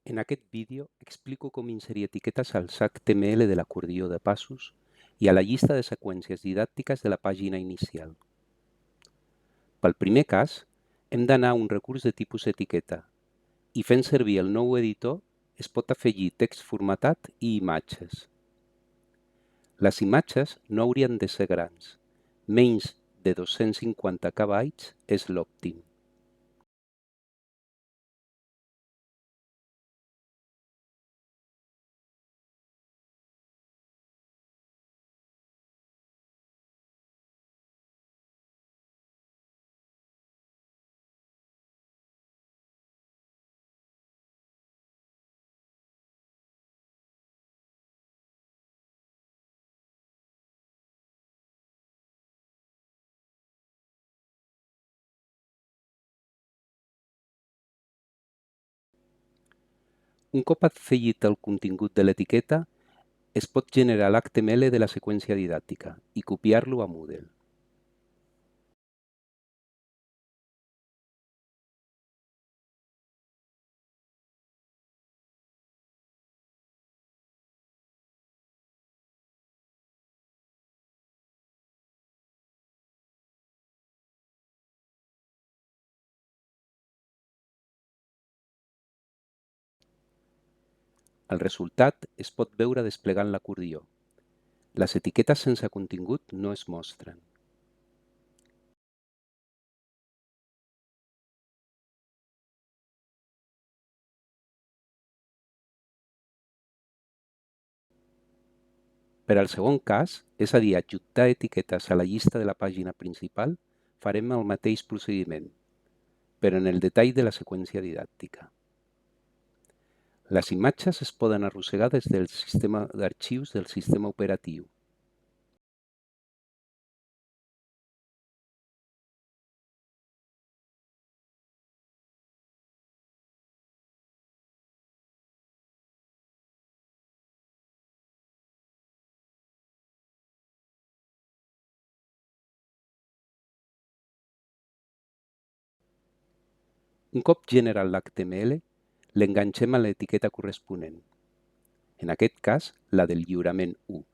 En aquest vídeo explico com inserir etiquetes als HTML de l'acordió de passos i a la llista de seqüències didàctiques de la pàgina inicial. Pel primer cas, hem d'anar a un recurs de tipus etiqueta i fent servir el nou editor es pot afegir text formatat i imatges. Les imatges no haurien de ser grans, menys de 250 KB és l'òptim. Un cop afegit el contingut de l'etiqueta, es pot generar l'HTML de la seqüència didàctica i copiar-lo a Moodle. El resultat es pot veure desplegant l'acordió. Les etiquetes sense contingut no es mostren. Per al segon cas, és a dir, adjuntar etiquetes a la llista de la pàgina principal, farem el mateix procediment, però en el detall de la seqüència didàctica. Les imatges es poden arrossegar des del sistema d'arxius del sistema operatiu. Un cop generat l'HTML, l'enganxem a l'etiqueta corresponent, en aquest cas la del lliurament 1.